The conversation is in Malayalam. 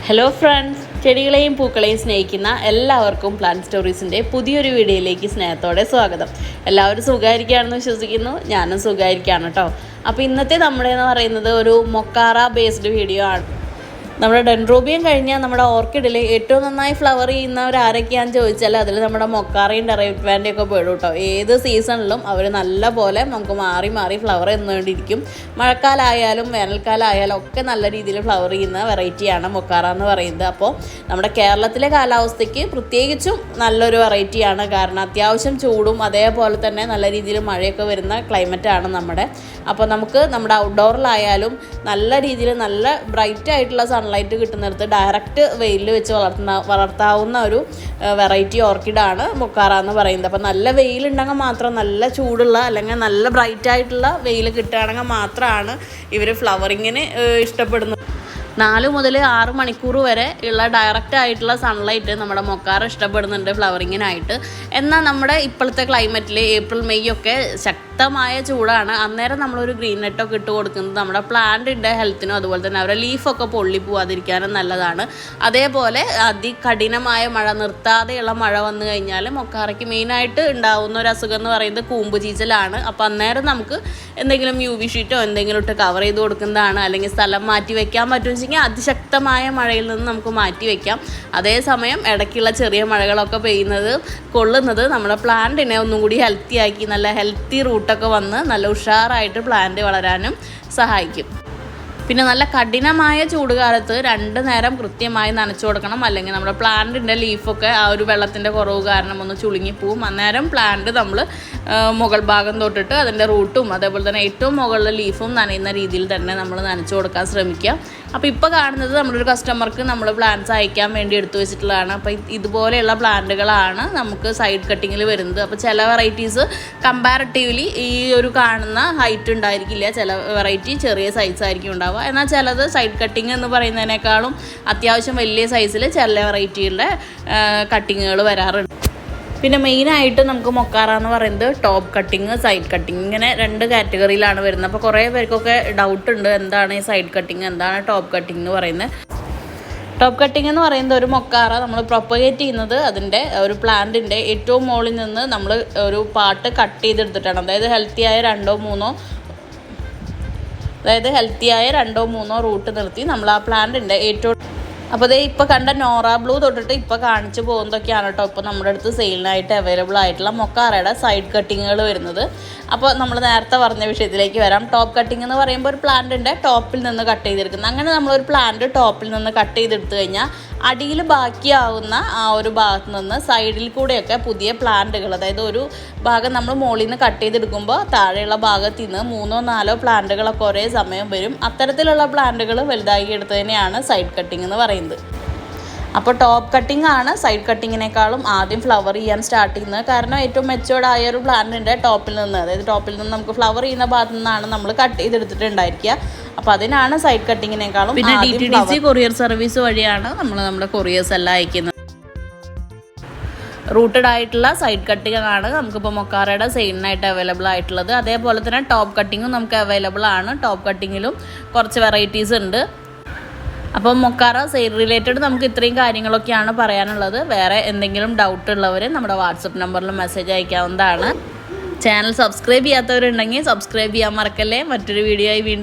ഹലോ ഫ്രണ്ട്സ്, ചെടികളെയും പൂക്കളെയും സ്നേഹിക്കുന്ന എല്ലാവർക്കും പ്ലാന്റ് സ്റ്റോറീസിൻ്റെ പുതിയൊരു വീഡിയോയിലേക്ക് സ്നേഹത്തോടെ സ്വാഗതം. എല്ലാവരും സുഖമായിരിക്കുകയാണെന്ന് വിശ്വസിക്കുന്നു. ഞാനും സുഖമായിരിക്കുകയാണ് കേട്ടോ. അപ്പോൾ ഇന്നത്തെ നമ്മുടെയെന്ന് പറയുന്നത് ഒരു മൊക്കാറ ബേസ്ഡ് വീഡിയോ ആണ്. നമ്മുടെ ഡെൻഡ്രോബിയം കഴിഞ്ഞാൽ നമ്മുടെ ഓർക്കിഡിൽ ഏറ്റവും നന്നായി ഫ്ലവർ ചെയ്യുന്നവരാരൊക്കെയാണെന്ന് ചോദിച്ചാൽ അതിൽ നമ്മുടെ മൊക്കാറയും ഡെറൈറ്റ് ഒക്കെ പെടും കേട്ടോ. ഏത് സീസണിലും അവർ നല്ല പോലെ നമുക്ക് മാറി മാറി ഫ്ലവർ ചെയ്യുന്നതുകൊണ്ടിരിക്കും. മഴക്കാലമായാലും വേനൽക്കാലമായാലും ഒക്കെ നല്ല രീതിയിൽ ഫ്ലവർ ചെയ്യുന്ന വെറൈറ്റിയാണ് മൊക്കാറ എന്ന് പറയുന്നത്. അപ്പോൾ നമ്മുടെ കേരളത്തിലെ കാലാവസ്ഥയ്ക്ക് പ്രത്യേകിച്ചും നല്ലൊരു വെറൈറ്റിയാണ്. കാരണം അത്യാവശ്യം ചൂടും അതേപോലെ തന്നെ നല്ല രീതിയിൽ മഴയൊക്കെ വരുന്ന ക്ലൈമറ്റാണ് നമ്മുടെ. അപ്പോൾ നമുക്ക് നമ്മുടെ ഔട്ട്ഡോറിലായാലും നല്ല രീതിയിൽ നല്ല ബ്രൈറ്റ് ആയിട്ടുള്ള സൺലൈറ്റ് കിട്ടുന്നിടത്ത് ഡയറക്റ്റ് വെയിലിൽ വെച്ച് വളർത്താവുന്ന ഒരു വെറൈറ്റി ഓർക്കിഡാണ് മൊക്കാറ എന്ന് പറയുന്നത്. അപ്പോൾ നല്ല വെയിലുണ്ടെങ്കിൽ മാത്രം, നല്ല ചൂടുള്ള അല്ലെങ്കിൽ നല്ല ബ്രൈറ്റ് ആയിട്ടുള്ള വെയിൽ കിട്ടുകയാണെങ്കിൽ മാത്രമാണ് ഇവർ ഫ്ലവറിങ്ങിന് ഇഷ്ടപ്പെടുന്നത്. 4 മുതൽ 6 മണിക്കൂർ വരെ ഉള്ള ഡയറക്റ്റ് ആയിട്ടുള്ള സൺലൈറ്റ് നമ്മുടെ മൊക്കാറ ഇഷ്ടപ്പെടുന്നുണ്ട് ഫ്ലവറിങ്ങിനായിട്ട്. എന്നാൽ നമ്മുടെ ഇപ്പോഴത്തെ ക്ലൈമറ്റിൽ ഏപ്രിൽ മെയ് ഒക്കെ ശക്തമായ ചൂടാണ്. അന്നേരം നമ്മളൊരു ഗ്രീൻ നെറ്റൊക്കെ ഇട്ട് കൊടുക്കുന്നത് നമ്മുടെ പ്ലാന്റിൻ്റെ ഹെൽത്തിനും അതുപോലെ തന്നെ അവരുടെ ലീഫൊക്കെ പൊള്ളി പോവാതിരിക്കാനും നല്ലതാണ്. അതേപോലെ അതികഠിനമായ മഴ, നിർത്താതെയുള്ള മഴ വന്നു കഴിഞ്ഞാൽ മൊക്കാറയ്ക്ക് മെയിനായിട്ട് ഉണ്ടാകുന്ന ഒരു അസുഖം എന്ന് പറയുന്നത് കൂമ്പ് ചീച്ചലാണ്. അപ്പോൾ അന്നേരം നമുക്ക് എന്തെങ്കിലും UV ഷീറ്റോ എന്തെങ്കിലും ഇട്ട് കവർ ചെയ്ത് കൊടുക്കുന്നതാണ്. അല്ലെങ്കിൽ സ്ഥലം മാറ്റി വയ്ക്കാൻ പറ്റും. അതിശക്തമായ മഴയിൽ നിന്ന് നമുക്ക് മാറ്റി വയ്ക്കാം. അതേസമയം ഇടയ്ക്കുള്ള ചെറിയ മഴകളൊക്കെ കൊള്ളുന്നത് നമ്മുടെ പ്ലാന്റിനെ ഒന്നും കൂടി ഹെൽത്തി ആക്കി നല്ല ഹെൽത്തി റൂട്ടൊക്കെ വന്ന് നല്ല ഉഷാറായിട്ട് പ്ലാന്റ് വളരാനും സഹായിക്കും. പിന്നെ നല്ല കഠിനമായ ചൂടുകാലത്ത് 2 നേരം കൃത്യമായി നനച്ചു കൊടുക്കണം. അല്ലെങ്കിൽ നമ്മുടെ പ്ലാന്റിൻ്റെ ലീഫൊക്കെ ആ ഒരു വെള്ളത്തിൻ്റെ കുറവ് കാരണം ഒന്ന് ചുളുങ്ങിപ്പോവും. അന്നേരം പ്ലാന്റ് നമ്മൾ മുകൾ ഭാഗം തൊട്ടിട്ട് അതിൻ്റെ റൂട്ടും അതേപോലെ തന്നെ ഏറ്റവും മുകളിലെ ലീഫും നനയുന്ന രീതിയിൽ തന്നെ നമ്മൾ നനച്ചു കൊടുക്കാൻ ശ്രമിക്കുക. അപ്പോൾ ഇപ്പോൾ കാണുന്നത് നമ്മളൊരു കസ്റ്റമർക്ക് നമ്മൾ പ്ലാന്റ്സ് അയക്കാൻ വേണ്ടി എടുത്തു വെച്ചിട്ടുള്ളതാണ്. അപ്പോൾ ഇതുപോലെയുള്ള പ്ലാന്റുകളാണ് നമുക്ക് സൈഡ് കട്ടിങ്ങിൽ വരുന്നത്. അപ്പോൾ ചില വെറൈറ്റീസ് കമ്പാരിറ്റീവ്ലി ഈ ഒരു കാണുന്ന ഹൈറ്റ് ഉണ്ടായിരിക്കില്ല. ചില വെറൈറ്റി ചെറിയ സൈസ് ആയിരിക്കും ഉണ്ടാവുക. എന്നാൽ ചിലത് സൈഡ് കട്ടിങ് എന്ന് പറയുന്നതിനേക്കാളും അത്യാവശ്യം വലിയ സൈസിൽ ചില വെറൈറ്റികളുടെ കട്ടിങ്ങുകൾ വരാറുണ്ട്. പിന്നെ മെയിനായിട്ട് നമുക്ക് മൊക്കാറ എന്ന് പറയുന്നത് ടോപ്പ് കട്ടിങ്, സൈഡ് കട്ടിങ്, ഇങ്ങനെ 2 കാറ്റഗറിയിലാണ് വരുന്നത്. അപ്പോൾ കുറേ പേർക്കൊക്കെ ഡൗട്ട് ഉണ്ട്, എന്താണ് ഈ സൈഡ് കട്ടിങ്, എന്താണ് ടോപ്പ് കട്ടിങ് എന്ന് പറയുന്നത്. ടോപ്പ് കട്ടിങ് എന്ന് പറയുന്നത് ഒരു മൊക്കാറ നമ്മൾ പ്രൊപ്പഗേറ്റ് ചെയ്യുന്നത് അതിൻ്റെ ഒരു പ്ലാന്റിൻ്റെ ഏറ്റവും മുകളിൽ നിന്ന് നമ്മൾ ഒരു പാർട്ട് കട്ട് ചെയ്തെടുത്തിട്ടാണ്. അതായത് ഹെൽത്തിയായ രണ്ടോ മൂന്നോ റൂട്ട് നിർത്തി നമ്മൾ ആ പ്ലാന്റിൻ്റെ ഏറ്റവും. അപ്പോൾ അതേ ഇപ്പോൾ കണ്ട നോറ ബ്ലൂ തൊട്ടിട്ട് ഇപ്പോൾ കാണിച്ചു പോകുന്നതൊക്കെയാണ് കേട്ടോ ഇപ്പോൾ നമ്മുടെ അടുത്ത് സെയിലിനായിട്ട് അവൈലബിൾ ആയിട്ടുള്ള മൊക്കാറയുടെ സൈഡ് കട്ടിങ്ങുകൾ വരുന്നത്. അപ്പോൾ നമ്മൾ നേരത്തെ പറഞ്ഞ വിഷയത്തിലേക്ക് വരാം. ടോപ്പ് കട്ടിങ് എന്ന് പറയുമ്പോൾ ഒരു പ്ലാന്റിൻ്റെ ടോപ്പിൽ നിന്ന് കട്ട് ചെയ്തെടുക്കുന്നത്. അങ്ങനെ നമ്മളൊരു പ്ലാന്റ് ടോപ്പിൽ നിന്ന് കട്ട് ചെയ്തെടുത്തു കഴിഞ്ഞാൽ അടിയിൽ ബാക്കിയാവുന്ന ആ ഒരു ഭാഗത്ത് നിന്ന് സൈഡിൽ കൂടെയൊക്കെ പുതിയ പ്ലാന്റുകൾ, അതായത് ഒരു ഭാഗം നമ്മൾ മുകളിൽ നിന്ന് കട്ട് ചെയ്തെടുക്കുമ്പോൾ താഴെയുള്ള ഭാഗത്ത് നിന്ന് 3-4 പ്ലാന്റുകളൊക്കെ ഒരേ സമയം വരും. അത്തരത്തിലുള്ള പ്ലാന്റുകൾ വലുതാക്കി എടുത്തതിനെയാണ് സൈഡ് കട്ടിങ് എന്ന് പറയുന്നത്. അപ്പോൾ ടോപ്പ് കട്ടിംഗ് ആണ് സൈഡ് കട്ടിങ്ങിനേക്കാളും ആദ്യം ഫ്ലവർ ചെയ്യാൻ സ്റ്റാർട്ട് ചെയ്യുന്നത്. കാരണം ഏറ്റവും മെച്ചുവേർഡ് ആയ ഒരു പ്ലാന്റിൻ്റെ ടോപ്പിൽ നിന്ന്, അതായത് ടോപ്പിൽ നിന്ന് നമുക്ക് ഫ്ലവർ ചെയ്യുന്ന ഭാഗത്തു നിന്നാണ് നമ്മൾ കട്ട് ചെയ്തെടുത്തിട്ടുണ്ടായിരിക്കുക. അപ്പോൾ അതിനാണ് സൈഡ് കട്ടിങ്ങിനേക്കാളും. പിന്നെ DTDC കൊറിയർ സർവീസ് വഴിയാണ് നമ്മൾ നമ്മുടെ കൊറിയേഴ്സ് എല്ലാം അയക്കുന്നത്. റൂട്ടഡ് ആയിട്ടുള്ള സൈഡ് കട്ടിങ് ആണ് നമുക്കിപ്പോൾ മൊക്കാറയുടെ സെയിലിനായിട്ട് അവൈലബിൾ ആയിട്ടുള്ളത്. അതേപോലെ തന്നെ ടോപ്പ് കട്ടിങ്ങും നമുക്ക് അവൈലബിൾ ആണ്. ടോപ്പ് കട്ടിങ്ങിലും കുറച്ച് വെറൈറ്റീസ് ഉണ്ട്. അപ്പം മൊക്കാറ സെയിൽ റിലേറ്റഡ് നമുക്ക് ഇത്രയും കാര്യങ്ങളൊക്കെയാണ് പറയാനുള്ളത്. വേറെ എന്തെങ്കിലും ഡൗട്ട് ഉള്ളവർ നമ്മുടെ വാട്സപ്പ് നമ്പറിൽ മെസ്സേജ് അയക്കാവുന്നതാണ്. ചാനൽ സബ്സ്ക്രൈബ് ചെയ്യാത്തവരുണ്ടെങ്കിൽ സബ്സ്ക്രൈബ് ചെയ്യാൻ മറക്കല്ലേ. മറ്റൊരു വീഡിയോ ആയി വീണ്ടും